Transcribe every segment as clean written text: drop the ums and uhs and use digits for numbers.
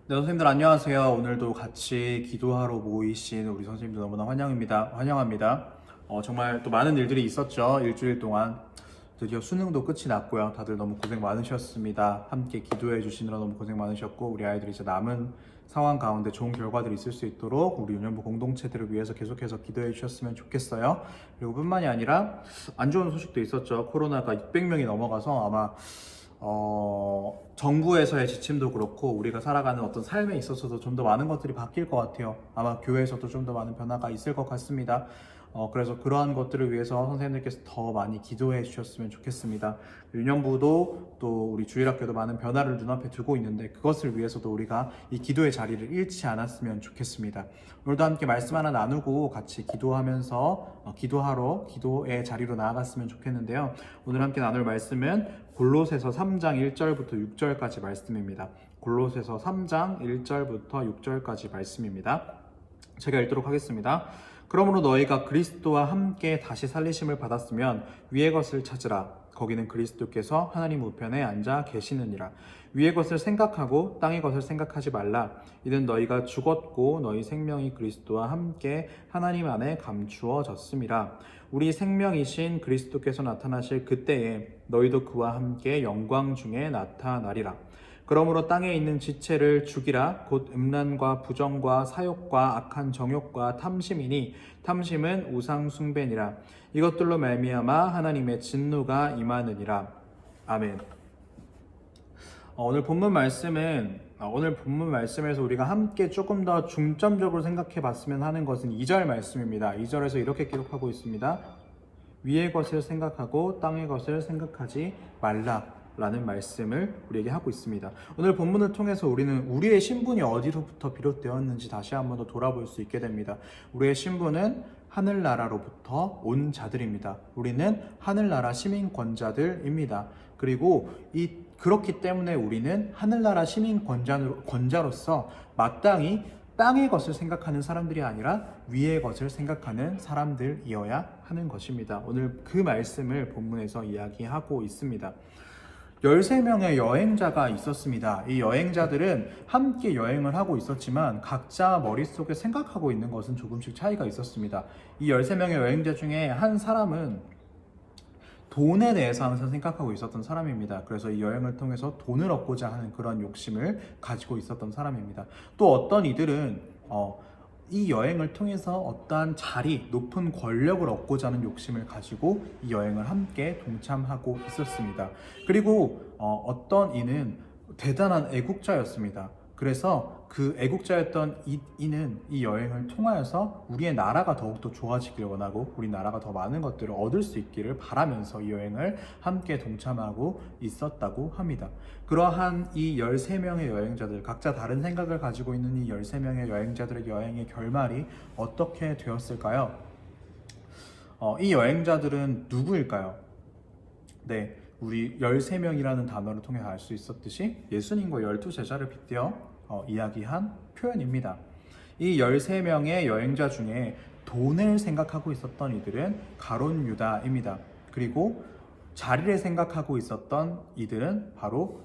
네, 선생님들 안녕하세요. 오늘도 같이 기도하러 모이신 우리 선생님들 너무나 환영합니다. 정말 또 많은 일들이 있었죠. 일주일 동안 드디어 수능도 끝이 났고요. 다들 너무 고생 많으셨습니다. 함께 기도해 주시느라 너무 고생 많으셨고, 우리 아이들이 이제 남은 상황 가운데 좋은 결과들이 있을 수 있도록 우리 유년부 공동체들을 위해서 계속해서 기도해 주셨으면 좋겠어요. 그리고 뿐만이 아니라 안 좋은 소식도 있었죠. 코로나가 600명이 넘어가서 아마 정부에서의 지침도 그렇고 우리가 살아가는 어떤 삶에 있어서도 좀 더 많은 것들이 바뀔 것 같아요. 아마 교회에서도 좀 더 많은 변화가 있을 것 같습니다. 그래서 그러한 것들을 위해서 선생님들께서 더 많이 기도해 주셨으면 좋겠습니다. 유년부도 또 우리 주일학교도 많은 변화를 눈앞에 두고 있는데 그것을 위해서도 우리가 이 기도의 자리를 잃지 않았으면 좋겠습니다. 오늘도 함께 말씀 하나 나누고 같이 기도하면서 기도하러 기도의 자리로 나아갔으면 좋겠는데요. 오늘 함께 나눌 말씀은 골로새서 3장 1절부터 6절까지 말씀입니다. 골로새서 3장 1절부터 6절까지 말씀입니다. 제가 읽도록 하겠습니다. 그러므로 너희가 그리스도와 함께 다시 살리심을 받았으면 위의 것을 찾으라. 거기는 그리스도께서 하나님 우편에 앉아 계시느니라. 위의 것을 생각하고 땅의 것을 생각하지 말라. 이는 너희가 죽었고 너희 생명이 그리스도와 함께 하나님 안에 감추어졌음이라. 우리 생명이신 그리스도께서 나타나실 그때에 너희도 그와 함께 영광 중에 나타나리라. 그러므로 땅에 있는 지체를 죽이라. 곧 음란과 부정과 사욕과 악한 정욕과 탐심이니 탐심은 우상 숭배니라. 이것들로 말미암아 하나님의 진노가 임하느니라. 아멘. 오늘 본문 말씀에서 우리가 함께 조금 더 중점적으로 생각해 봤으면 하는 것은 2절 말씀입니다. 2절에서 이렇게 기록하고 있습니다. 위의 것을 생각하고 땅의 것을 생각하지 말라 라는 말씀을 우리에게 하고 있습니다. 오늘 본문을 통해서 우리는 우리의 신분이 어디로부터 비롯되었는지 다시 한번 더 돌아볼 수 있게 됩니다. 우리의 신분은 하늘나라로부터 온 자들입니다. 우리는 하늘나라 시민권자들입니다. 그리고 그렇기 때문에 우리는 하늘나라 시민권자로서 마땅히 땅의 것을 생각하는 사람들이 아니라 위의 것을 생각하는 사람들이어야 하는 것입니다. 오늘 그 말씀을 본문에서 이야기하고 있습니다. 13명의 여행자가 있었습니다. 이 여행자들은 함께 여행을 하고 있었지만 각자 머릿속에 생각하고 있는 것은 조금씩 차이가 있었습니다. 이 13명의 여행자 중에 한 사람은 돈에 대해서 항상 생각하고 있었던 사람입니다. 그래서 이 여행을 통해서 돈을 얻고자 하는 그런 욕심을 가지고 있었던 사람입니다. 또 어떤 이들은 이 여행을 통해서 어떠한 높은 권력을 얻고자 하는 욕심을 가지고 이 여행을 함께 동참하고 있었습니다. 그리고 어떤 이는 대단한 애국자였습니다. 그래서 그 애국자였던 이는 이 여행을 통하여서 우리의 나라가 더욱더 좋아지길 원하고 우리 나라가 더 많은 것들을 얻을 수 있기를 바라면서 이 여행을 함께 동참하고 있었다고 합니다. 그러한 이 13명의 여행자들, 각자 다른 생각을 가지고 있는 이 13명의 여행자들의 여행의 결말이 어떻게 되었을까요? 이 여행자들은 누구일까요? 네, 우리 13명이라는 단어를 통해 알 수 있었듯이 예수님과 12제자를 빗대어 이야기한 표현입니다. 이 13명의 여행자 중에 돈을 생각하고 있었던 이들은 가룟 유다입니다. 그리고 자리를 생각하고 있었던 이들은 바로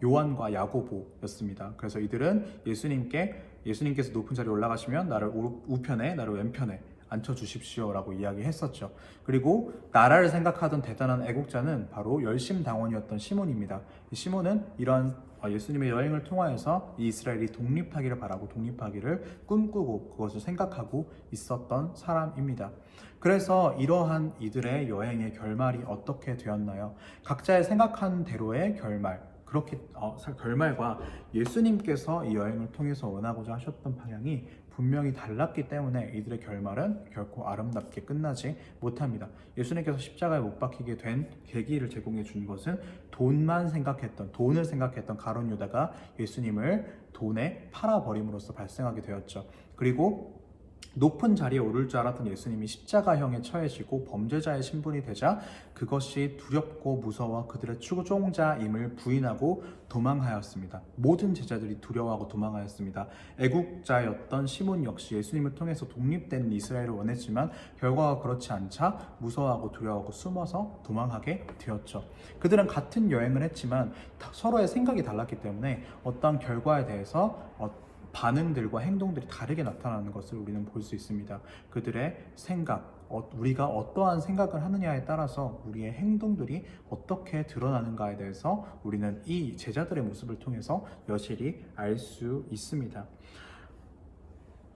요한과 야고보였습니다. 그래서 이들은 예수님께서 높은 자리에 올라가시면 나를 우편에 나를 왼편에 앉혀주십시오 라고 이야기했었죠. 그리고 나라를 생각하던 대단한 애국자는 바로 열심당원이었던 시몬입니다. 이 시몬은 이러한 예수님의 여행을 통하여서 이스라엘이 독립하기를 바라고 독립하기를 꿈꾸고 그것을 생각하고 있었던 사람입니다. 그래서 이러한 이들의 여행의 결말이 어떻게 되었나요? 각자의 생각한 대로의 결말과 예수님께서 이 여행을 통해서 원하고자 하셨던 방향이 분명히 달랐기 때문에 이들의 결말은 결코 아름답게 끝나지 못합니다. 예수님께서 십자가에 못 박히게 된 계기를 제공해 준 것은 돈을 생각했던 가룟 유다가 예수님을 돈에 팔아버림으로써 발생하게 되었죠. 그리고 높은 자리에 오를 줄 알았던 예수님이 십자가형에 처해지고 범죄자의 신분이 되자 그것이 두렵고 무서워 그들의 추종자임을 부인하고 도망하였습니다. 모든 제자들이 두려워하고 도망하였습니다. 애국자였던 시몬 역시 예수님을 통해서 독립된 이스라엘을 원했지만 결과가 그렇지 않자 무서워하고 두려워하고 숨어서 도망하게 되었죠. 그들은 같은 여행을 했지만 서로의 생각이 달랐기 때문에 어떤 결과에 대해서 반응들과 행동들이 다르게 나타나는 것을 우리는 볼 수 있습니다. 그들의 생각, 우리가 어떠한 생각을 하느냐에 따라서 우리의 행동들이 어떻게 드러나는가에 대해서 우리는 이 제자들의 모습을 통해서 여실히 알 수 있습니다.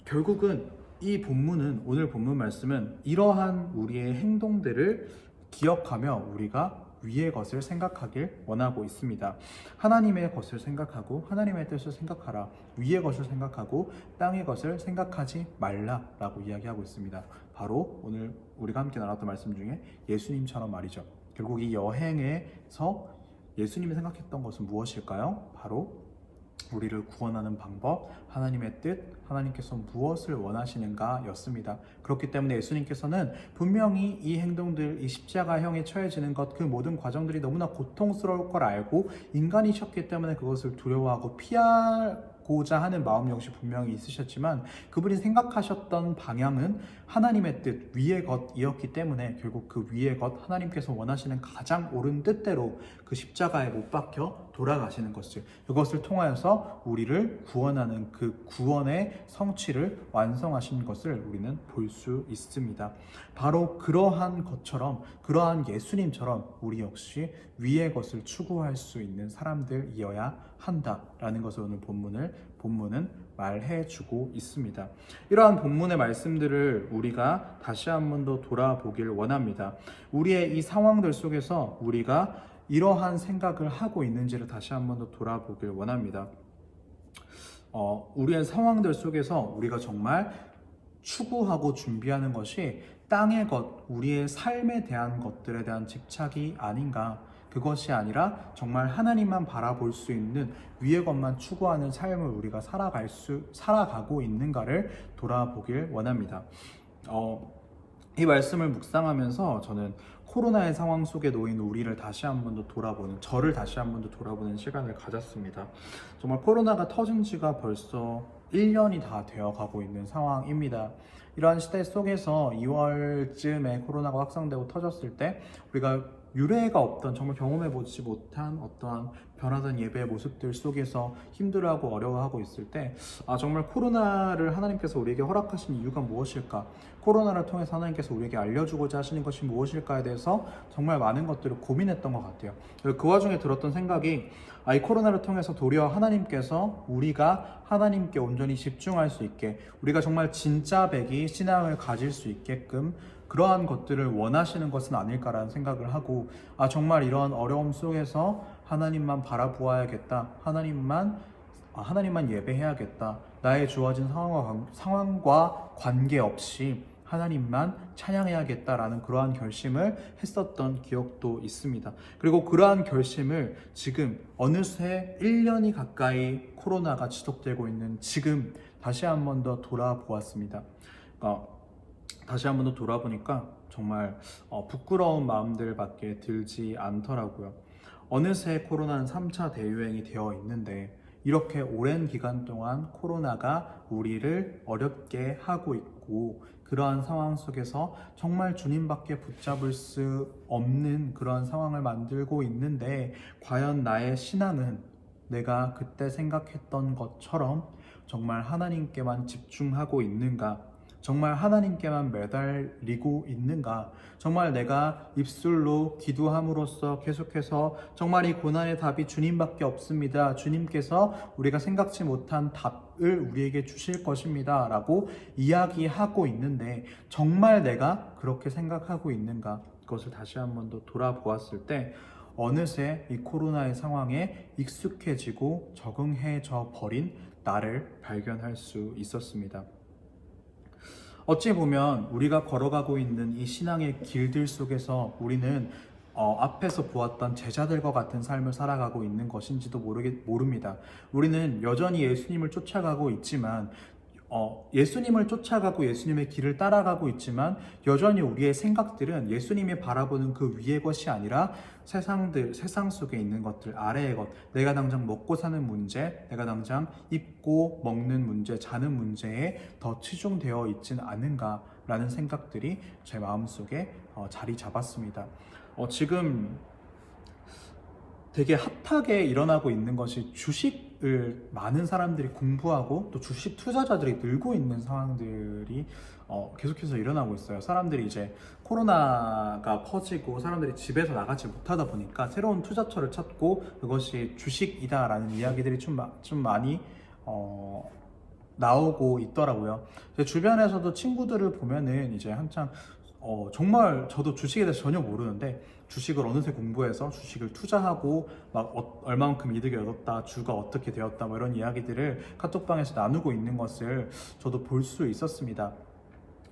결국은 이 본문은, 오늘 본문 말씀은 이러한 우리의 행동들을 기억하며 우리가 위의 것을 생각하길 원하고 있습니다. 하나님의 것을 생각하고 하나님의 뜻을 생각하라. 위의 것을 생각하고 땅의 것을 생각하지 말라라고 이야기하고 있습니다. 바로 오늘 우리가 함께 나눴던 말씀 중에 예수님처럼 말이죠. 결국 이 여행에서 예수님이 생각했던 것은 무엇일까요? 바로 우리를 구원하는 방법, 하나님의 뜻, 하나님께서 무엇을 원하시는가 였습니다. 그렇기 때문에 예수님께서는 분명히 이 행동들, 이 십자가형에 처해지는 것, 그 모든 과정들이 너무나 고통스러울 걸 알고 인간이셨기 때문에 그것을 두려워하고 피하고자 하는 마음 역시 분명히 있으셨지만 그분이 생각하셨던 방향은 하나님의 뜻, 위의 것이었기 때문에 결국 그 위의 것, 하나님께서 원하시는 가장 옳은 뜻대로 그 십자가에 못 박혀 돌아가시는 것을, 그것을 통하여서 우리를 구원하는 그 구원의 성취를 완성하신 것을 우리는 볼 수 있습니다. 바로 그러한 것처럼, 그러한 예수님처럼 우리 역시 위의 것을 추구할 수 있는 사람들이어야 한다라는 것을 오늘 본문은 말해주고 있습니다. 이러한 본문의 말씀들을 우리가 다시 한 번 더 돌아보길 원합니다. 우리의 이 상황들 속에서 우리가 이러한 생각을 하고 있는지를 다시 한 번 더 돌아보길 원합니다. 우리의 상황들 속에서 우리가 정말 추구하고 준비하는 것이 땅의 것, 우리의 삶에 대한 것들에 대한 집착이 아닌가, 그것이 아니라 정말 하나님만 바라볼 수 있는 위의 것만 추구하는 삶을 우리가 살아가고 있는가를 돌아보길 원합니다. 이 말씀을 묵상하면서 저는 코로나의 상황 속에 놓인 우리를 다시 한 번 더 돌아보는, 저를 다시 한 번 더 돌아보는 시간을 가졌습니다. 정말 코로나가 터진 지가 벌써 1년이 다 되어 가고 있는 상황입니다. 이러한 시대 속에서 2월쯤에 코로나가 확산되고 터졌을 때 우리가 유례가 없던, 정말 경험해보지 못한 어떠한 변화된 예배의 모습들 속에서 힘들어하고 어려워하고 있을 때 정말 코로나를 하나님께서 우리에게 허락하신 이유가 무엇일까? 코로나를 통해서 하나님께서 우리에게 알려주고자 하시는 것이 무엇일까에 대해서 정말 많은 것들을 고민했던 것 같아요. 그 와중에 들었던 생각이 이 코로나를 통해서 도리어 하나님께서 우리가 하나님께 온전히 집중할 수 있게, 우리가 정말 진짜 백이 신앙을 가질 수 있게끔 그러한 것들을 원하시는 것은 아닐까라는 생각을 하고, 정말 이런 어려움 속에서 하나님만 바라보아야겠다, 하나님만 예배해야겠다, 나의 주어진 상황과 관계없이 하나님만 찬양해야겠다라는 그러한 결심을 했었던 기억도 있습니다. 그리고 그러한 결심을 지금 어느새 1년이 가까이 코로나가 지속되고 있는 지금 다시 한 번 더 돌아보았습니다. 다시 한 번 더 돌아보니까 정말 부끄러운 마음들밖에 들지 않더라고요. 어느새 코로나는 3차 대유행이 되어 있는데 이렇게 오랜 기간 동안 코로나가 우리를 어렵게 하고 있고, 그러한 상황 속에서 정말 주님밖에 붙잡을 수 없는 그러한 상황을 만들고 있는데, 과연 나의 신앙은 내가 그때 생각했던 것처럼 정말 하나님께만 집중하고 있는가? 정말 하나님께만 매달리고 있는가? 정말 내가 입술로 기도함으로써 계속해서 정말 이 고난의 답이 주님밖에 없습니다, 주님께서 우리가 생각지 못한 답을 우리에게 주실 것입니다 라고 이야기하고 있는데 정말 내가 그렇게 생각하고 있는가? 그것을 다시 한 번 더 돌아보았을 때 어느새 이 코로나의 상황에 익숙해지고 적응해져 버린 나를 발견할 수 있었습니다. 어찌 보면 우리가 걸어가고 있는 이 신앙의 길들 속에서 우리는 앞에서 보았던 제자들과 같은 삶을 살아가고 있는 것인지도 모릅니다. 우리는 여전히 예수님을 쫓아가고 있지만 예수님을 쫓아가고 예수님의 길을 따라가고 있지만 여전히 우리의 생각들은 예수님이 바라보는 그 위의 것이 아니라 세상 속에 있는 것들, 아래의 것, 내가 당장 먹고 사는 문제, 내가 당장 입고 먹는 문제, 자는 문제에 더 치중되어 있진 않은가라는 생각들이 제 마음속에 자리 잡았습니다. 지금 되게 핫하게 일어나고 있는 것이 주식을 많은 사람들이 공부하고 또 주식 투자자들이 늘고 있는 상황들이 계속해서 일어나고 있어요. 사람들이 이제 코로나가 퍼지고 사람들이 집에서 나가지 못하다 보니까 새로운 투자처를 찾고 그것이 주식이다라는 이야기들이 좀 많이 나오고 있더라고요. 제 주변에서도 친구들을 보면은 이제 한창 정말 저도 주식에 대해서 전혀 모르는데 주식을 어느새 공부해서 주식을 투자하고 막 얼마만큼 이득을 얻었다, 주가 어떻게 되었다, 뭐 이런 이야기들을 카톡방에서 나누고 있는 것을 저도 볼 수 있었습니다.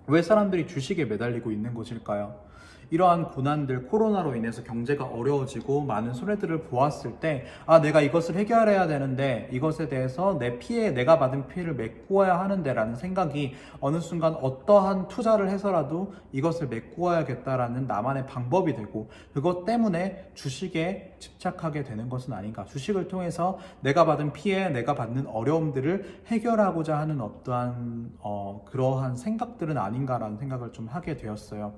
왜 사람들이 주식에 매달리고 있는 것일까요? 이러한 고난들, 코로나로 인해서 경제가 어려워지고 많은 손해들을 보았을 때, 내가 이것을 해결해야 되는데 이것에 대해서 내가 받은 피해를 메꾸어야 하는데 라는 생각이 어느 순간 어떠한 투자를 해서라도 이것을 메꾸어야겠다라는 나만의 방법이 되고, 그것 때문에 주식에 집착하게 되는 것은 아닌가. 주식을 통해서 내가 받은 피해, 내가 받는 어려움들을 해결하고자 하는 어떠한 그러한 생각들은 아닌가라는 생각을 좀 하게 되었어요.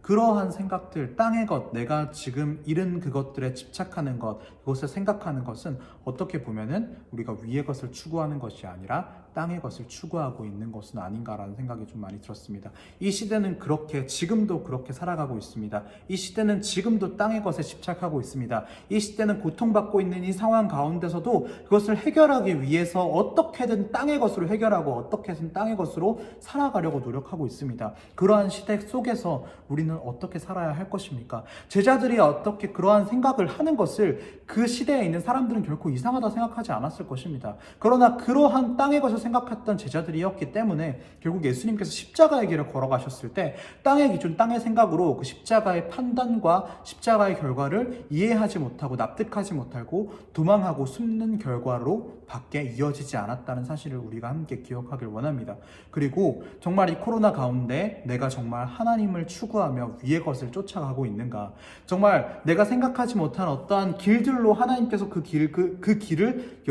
그러한 생각들, 땅의 것, 내가 지금 잃은 그것들에 집착하는 것, 그것을 생각하는 것은 어떻게 보면은 우리가 위의 것을 추구하는 것이 아니라 땅의 것을 추구하고 있는 것은 아닌가라는 생각이 좀 많이 들었습니다. 이 시대는 지금도 그렇게 살아가고 있습니다. 이 시대는 지금도 땅의 것에 집착하고 있습니다. 이 시대는 고통받고 있는 이 상황 가운데서도 그것을 해결하기 위해서 어떻게든 땅의 것으로 해결하고 어떻게든 땅의 것으로 살아가려고 노력하고 있습니다. 그러한 시대 속에서 우리는 어떻게 살아야 할 것입니까? 제자들이 어떻게 그러한 생각을 하는 것을 그 시대에 있는 사람들은 결코 이상하다 생각하지 않았을 것입니다. 그러나 그러한 땅의 것을 생각했던 제자들이었기 때문에 결국 예수님께서 십자가의 길을 걸어가셨을 때 땅의 기준, 땅의 생각으로 그 십자가의 판단과 십자가의 결과를 이해하지 못하고 납득하지 못하고 도망하고 숨는 결과로 밖에 이어지지 않았다는 사실을 우리가 함께 기억하길 원합니다. 그리고 정말 이 코로나 가운데 내가 정말 하나님을 추구하며 위의 것을 쫓아가고 있는가? 정말 내가 생각하지 못한 어떠한 길들로 하나님께서 그 길을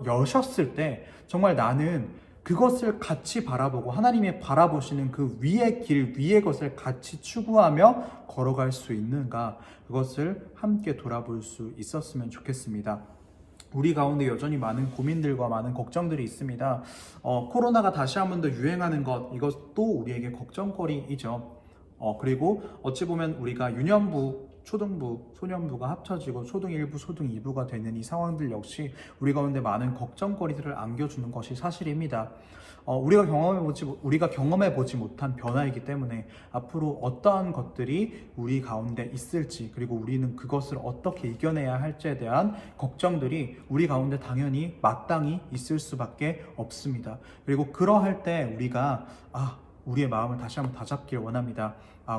여셨을 때 정말 나는 그것을 같이 바라보고 하나님이 바라보시는 그 위의 길, 위의 것을 같이 추구하며 걸어갈 수 있는가? 그것을 함께 돌아볼 수 있었으면 좋겠습니다. 우리 가운데 여전히 많은 고민들과 많은 걱정들이 있습니다. 코로나가 다시 한 번 더 유행하는 것, 이것도 우리에게 걱정거리이죠. 그리고 어찌 보면 우리가 유년부, 초등부, 소년부가 합쳐지고 초등 1부, 초등 2부가 되는 이 상황들 역시 우리 가운데 많은 걱정거리들을 안겨주는 것이 사실입니다. 우리가 경험해보지 못한 변화이기 때문에 앞으로 어떠한 것들이 우리 가운데 있을지, 그리고 우리는 그것을 어떻게 이겨내야 할지에 대한 걱정들이 우리 가운데 당연히 마땅히 있을 수밖에 없습니다. 그리고 그러할 때 우리가 우리의 마음을 다시 한번 다잡길 원합니다.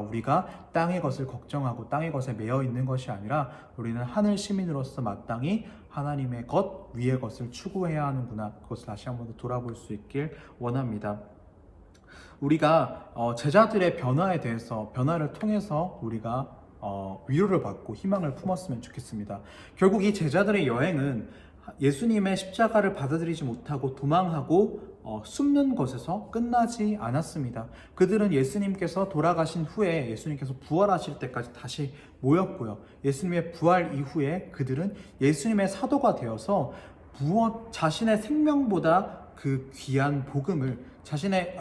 우리가 땅의 것을 걱정하고 땅의 것에 매여 있는 것이 아니라 우리는 하늘 시민으로서 마땅히 하나님의 것, 위의 것을 추구해야 하는구나. 그것을 다시 한번 더 돌아볼 수 있길 원합니다. 우리가 제자들의 변화를 통해서 우리가 위로를 받고 희망을 품었으면 좋겠습니다. 결국 이 제자들의 여행은 예수님의 십자가를 받아들이지 못하고 도망하고 숨는 것에서 끝나지 않았습니다. 그들은 예수님께서 돌아가신 후에 예수님께서 부활하실 때까지 다시 모였고요. 예수님의 부활 이후에 그들은 예수님의 사도가 되어서 자신의 생명보다 그 귀한 복음을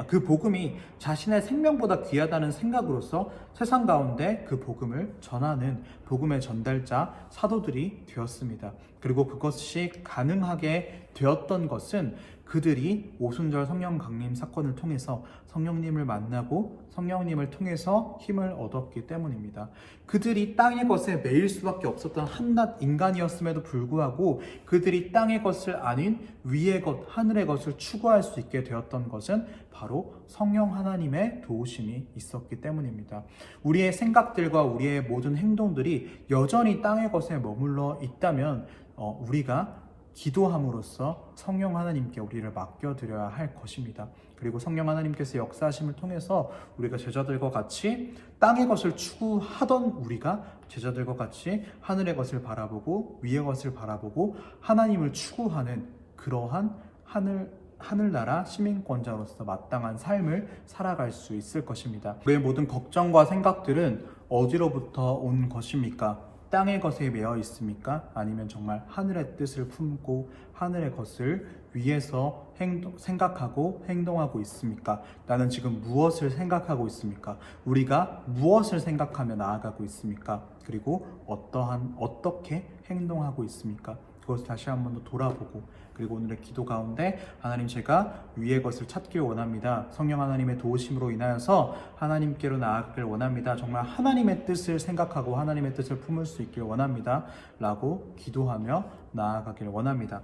그 복음이 자신의 생명보다 귀하다는 생각으로서 세상 가운데 그 복음을 전하는 복음의 전달자 사도들이 되었습니다. 그리고 그것이 가능하게 되었던 것은 그들이 오순절 성령 강림 사건을 통해서 성령님을 만나고 성령님을 통해서 힘을 얻었기 때문입니다. 그들이 땅의 것에 매일 수밖에 없었던 한낱 인간이었음에도 불구하고 그들이 땅의 것을 아닌 위의 것, 하늘의 것을 추구할 수 있게 되었던 것은 바로 성령 하나님의 도우심이 있었기 때문입니다. 우리의 생각들과 우리의 모든 행동들이 여전히 땅의 것에 머물러 있다면 우리가 기도함으로써 성령 하나님께 우리를 맡겨드려야 할 것입니다. 그리고 성령 하나님께서 역사하심을 통해서 우리가 제자들과 같이 땅의 것을 추구하던 우리가 제자들과 같이 하늘의 것을 바라보고 위의 것을 바라보고 하나님을 추구하는 그러한 하늘나라 시민권자로서 마땅한 삶을 살아갈 수 있을 것입니다. 우리의 모든 걱정과 생각들은 어디로부터 온 것입니까? 땅의 것에 매여 있습니까? 아니면 정말 하늘의 뜻을 품고 하늘의 것을 위해서 생각하고 행동하고 있습니까? 나는 지금 무엇을 생각하고 있습니까? 우리가 무엇을 생각하며 나아가고 있습니까? 그리고 어떻게 행동하고 있습니까? 그것을 다시 한 번 더 돌아보고, 그리고 오늘의 기도 가운데 하나님, 제가 위의 것을 찾길 원합니다. 성령 하나님의 도우심으로 인하여서 하나님께로 나아가길 원합니다. 정말 하나님의 뜻을 생각하고 하나님의 뜻을 품을 수 있길 원합니다 라고 기도하며 나아가길 원합니다.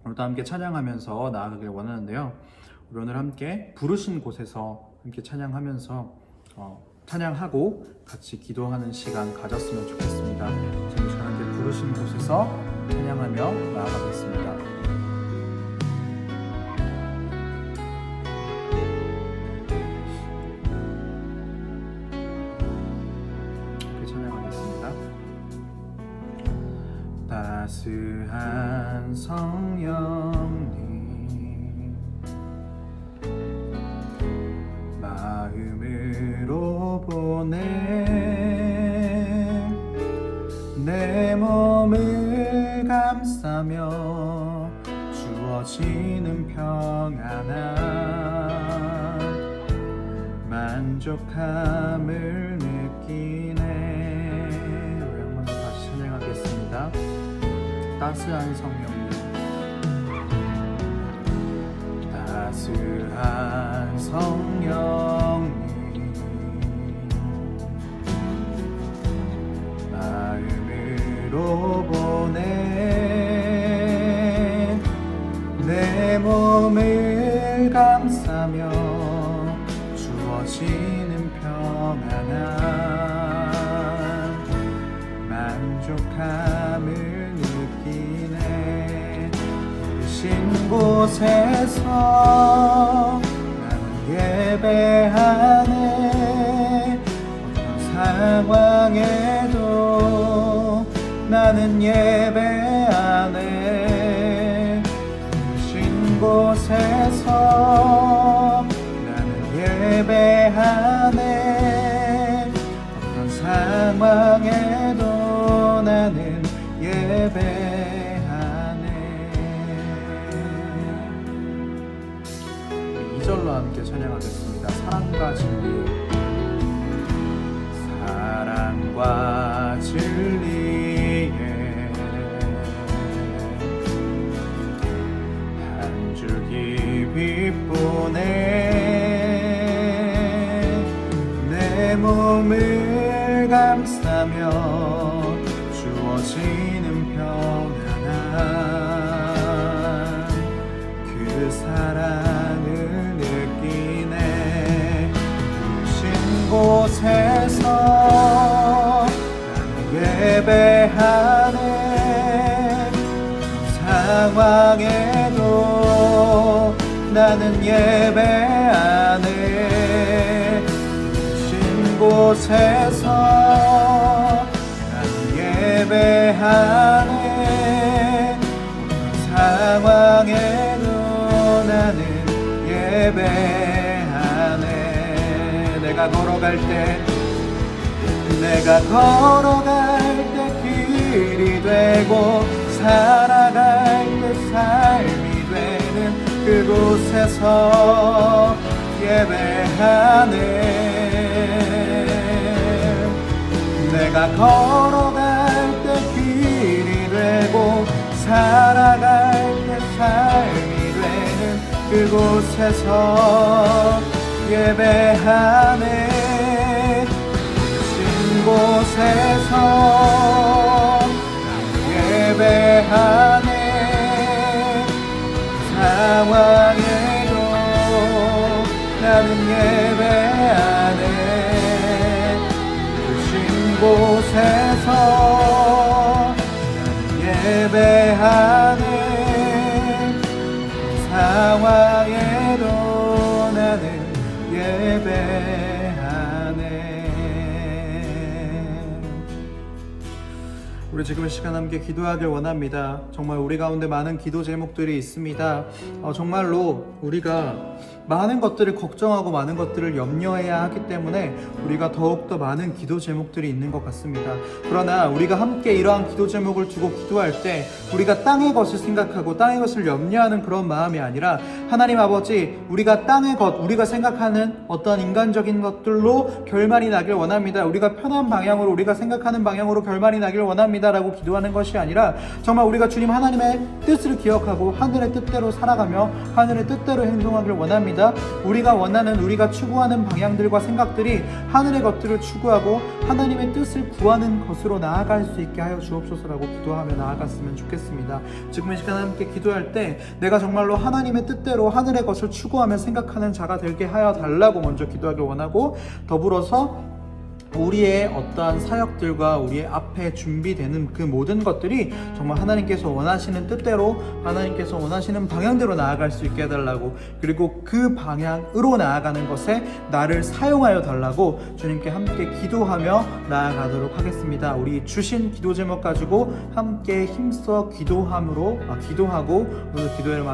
오늘도 함께 찬양하면서 나아가길 원하는데요, 우리 오늘 함께 부르신 곳에서 함께 찬양하면서 찬양하고 같이 기도하는 시간 가졌으면 좋겠습니다. 지금 저한테 부르신 곳에서 찬양하며 나아가겠습니다. 따스한 성령님, 마음으로 보내 내 몸을 감싸며 주어지는 평안함 만족함을 느끼네. 우리 한번 더 다시 찬양하겠습니다. 따스한 성령님, 따스한 성령님, 마음으로 보내 내 몸을 감싸며 주어지는 평안함 만족함을 부르신 곳에서 나는 예배하네. 어떤 상황에도 나는 예배하네. 부르신 곳에서 나는 예배하네. 어떤 상황에도 나는 예배하네. 2절로 함께 찬양하겠습니다. 사랑과 진리, 사랑과 진리에 한 줄기 빛보내 내 몸을 감싸며 주어지는 평안함 그 사랑을 곳에서 나는 예배하네. 상황에도 나는 예배하네. 주신 곳에서 나는 예배하네. 상황에도 나는 예배하네. 내가 걸어갈 때 길이 되고 살아갈 때 삶이 되는 그곳에서 예배하네. 내가 걸어갈 때 길이 되고 살아갈 때 삶이 되는 그곳에서 예배하네. 주신 곳에서 예배하네. 상황에도 나는 예배하네. 주신 곳에서 나는 예배하네. 상황에도 우리 지금 이 시간 함께 기도하길 원합니다. 정말 우리 가운데 많은 기도 제목들이 있습니다. 정말로 우리가 많은 것들을 걱정하고 많은 것들을 염려해야 하기 때문에 우리가 더욱더 많은 기도 제목들이 있는 것 같습니다. 그러나 우리가 함께 이러한 기도 제목을 두고 기도할 때 우리가 땅의 것을 생각하고 땅의 것을 염려하는 그런 마음이 아니라 하나님 아버지, 우리가 땅의 것, 우리가 생각하는 어떤 인간적인 것들로 결말이 나길 원합니다. 우리가 편한 방향으로, 우리가 생각하는 방향으로 결말이 나길 원합니다 라고 기도하는 것이 아니라 정말 우리가 주님 하나님의 뜻을 기억하고 하늘의 뜻대로 살아가며 하늘의 뜻대로 행동하길 원합니다. 우리가 원하는, 우리가 추구하는 방향들과 생각들이 하늘의 것들을 추구하고 하나님의 뜻을 구하는 것으로 나아갈 수 있게 하여 주옵소서라고 기도하며 나아갔으면 좋겠습니다. 지금 이 시간 함께 기도할 때 내가 정말로 하나님의 뜻대로 하늘의 것을 추구하며 생각하는 자가 되게 하여 달라고 먼저 기도하길 원하고, 더불어서 우리의 어떠한 사역들과 우리의 앞에 준비되는 그 모든 것들이 정말 하나님께서 원하시는 뜻대로, 하나님께서 원하시는 방향대로 나아갈 수 있게 해달라고, 그리고 그 방향으로 나아가는 것에 나를 사용하여 달라고 주님께 함께 기도하며 나아가도록 하겠습니다. 우리 주신 기도 제목 가지고 함께 힘써 기도하고 오늘 기도회를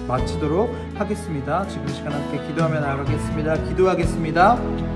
마치도록 하겠습니다. 지금 이 시간 함께 기도하며 나아가겠습니다. 기도하겠습니다.